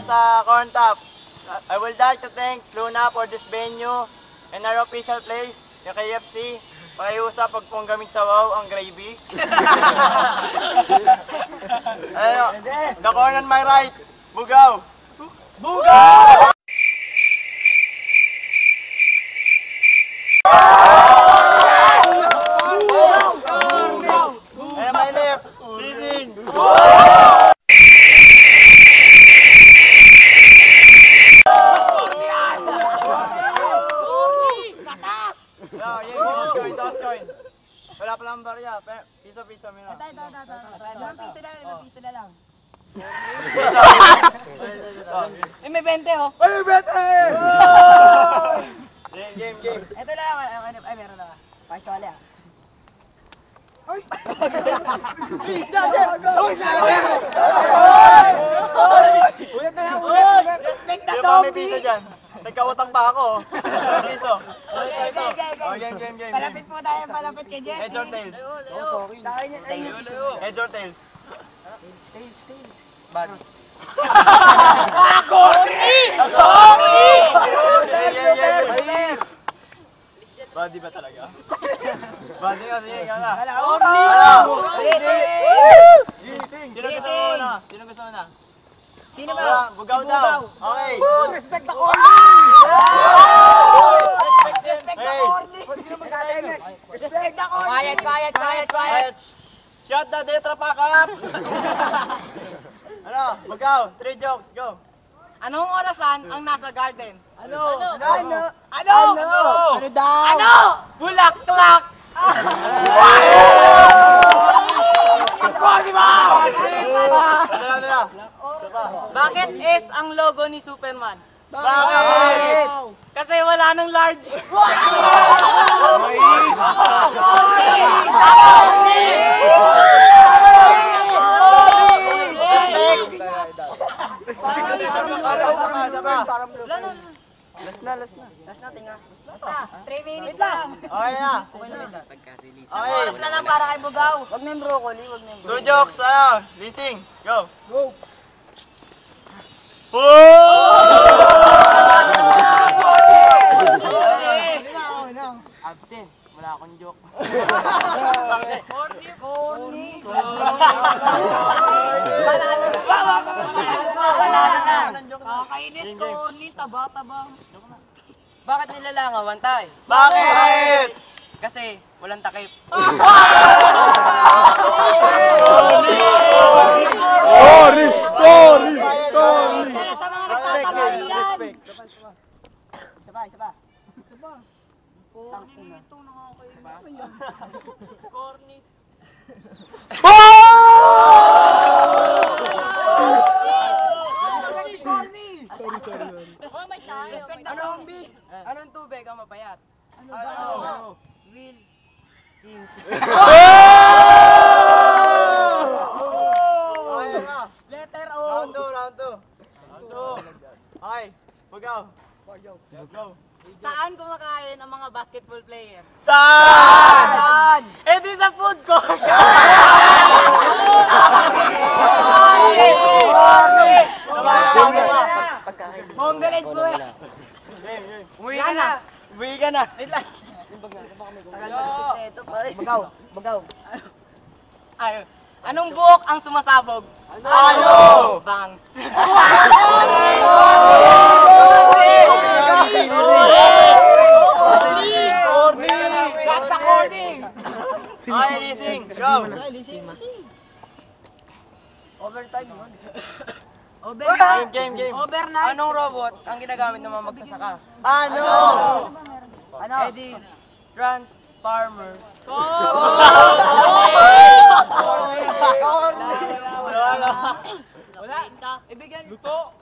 sa Corn Top. I would like to thank Luna for this venue and our official place, yung KFC. Pakiusap pag pong gamit sa wow ang gravy. Ayun, the corn on my right, Bugaw. Bugaw! And my left, Leading. Wala pa lang barya, piso-piso mo na. Ilang piso na lang. May 20 oh. Ay, bete! Game. Ito na lang, ay meron na. Pakisali ah. Uy! Ulit na lang, ulit! Respect the zombie! May piso dyan. Nagkautang pa ako. Piso. Game. Malapit po tayo, malapit kay Jesse. Heads or tails? Heads or tails? Tails. Body. Corny! Body ba talaga? Body nga, sige nga. Corny! Sino gusto mo na? Sino ba? Bugaw daw. Okay. Respect the corny! Respect the corny! Respect the corny! Quiet! Shot the Tetra Pak up! Ano? Bugaw, 3 jokes, go. Anong orasan ang nasa garden? Ano? Ano? Bulaklak! Corny ba? Bakit S ang logo ni Superman? Bakit? Kasi wala nang large. Last na, tinga. 3 minutes lang. Okay na. Okay. Oras na lang para kay Bugaw. Wag na yung broccoli, 2 jokes, Liting, go. Absent. Wala akong joke. Corny. Kakainit corny, taba. Bakit nilalangawan tayo? Bakit? Kasi walang takip. Sa mga nagtatamaan yan. Isa pa. Corny ito, nakakaiba. Corny. Oh, may tayo. Anong tubig ang mapayat? Ano? Will. Letter O. Round 2. Okay, Bugaw. Go. Saan kumakain ang mga basketball player? Saan? Eh di sa food court! Mongolid po eh! Umuwi ka na. Bagaw. Ay, anong buhok ang sumasabog? Ano? Bang. Okay, Liting, go. Overtime yun. Game. Overnight. Anong robot ang ginagamit ng mga magsasaka? Ano? Eddie Transformers. Wala. Ibigyan. Luto.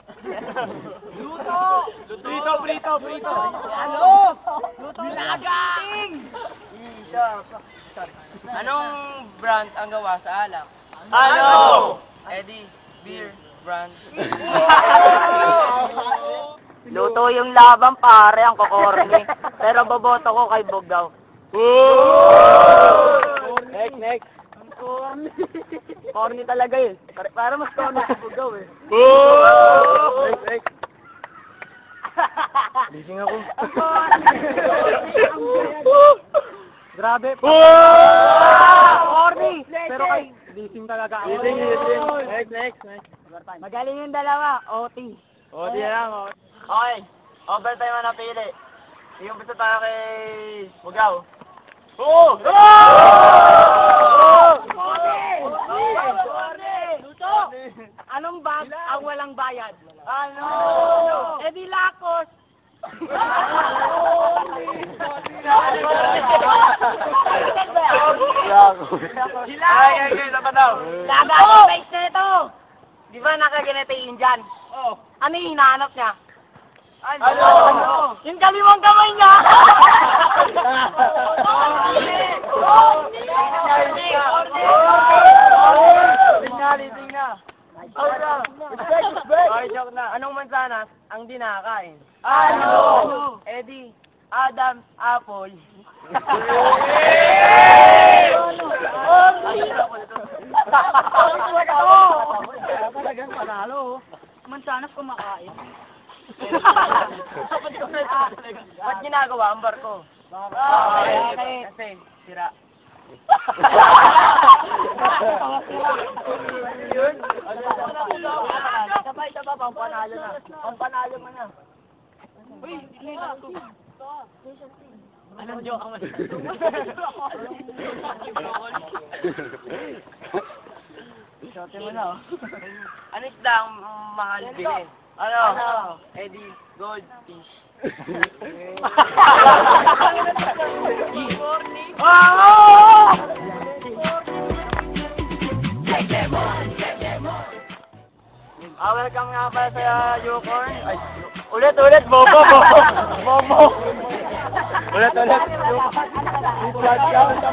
Prito. Ano? Luto. Nilagang. Anong brand ang gawa sa alak? Ano? Eddie, beer, brand. Luto yung laban pare, ang kokorni. Pero boboto ko kay Bugaw. Next. Corny talaga eh. Para mas corny si Bugaw eh. Gising ako. Grabe. Corny! Pero kay gising talaga ako. Gising. Next. Magaling yung dalawa. OT. O, di lang. Okay. Overtime na napili. Yung gusto tayo kay Bugaw. Oo! Luto! Anong bag ang walang bayad? Ano? Eh di lakos. Ay, dapat daw. Lagat yung face na ito. Di ba nakaganito yung Indian? Oo. Ano yung hinahanap niya? Ano? Yung kaliwang kamay niya! Lising na. Okay, joke na. Anong mansanas ang dinakain? Ano? Eddie, Adam's apple. Talagang panalo. Mansanas kumakain. Ba't ginagawa ang barko? Bakit? Kasi sira. Sabay, pampanalo na. Pampanalo mo na. Uy, anong joke ang Shote mo na, oh. Ano isda ang mahal bilhin? Ano? Eddie, goldfish. Welcome nga pala sa Unicorn. Ay, ulit, bobo. Ulit.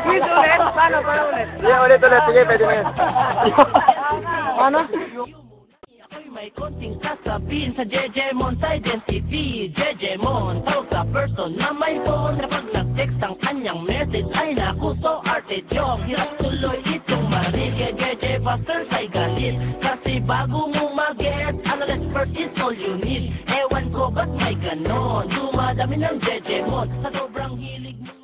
Please ulit. Paano ulit? Yeah, ulit. Sige, pwede na yun. Ano? Ako'y may konting sasabihin sa Jejemon sa identity. Jejemon, tawag sa person na may phone. Kapag nag-text ang kanyang message ay nakuso arte joke. Hirap tuloy itong marinig. Jeje Buster kay galit. Kasi bago mo mag-get, ang expert is all you need. Ewan ko ba't may ganon. Dumadami ng Jejemon sa sobrang hilig mo.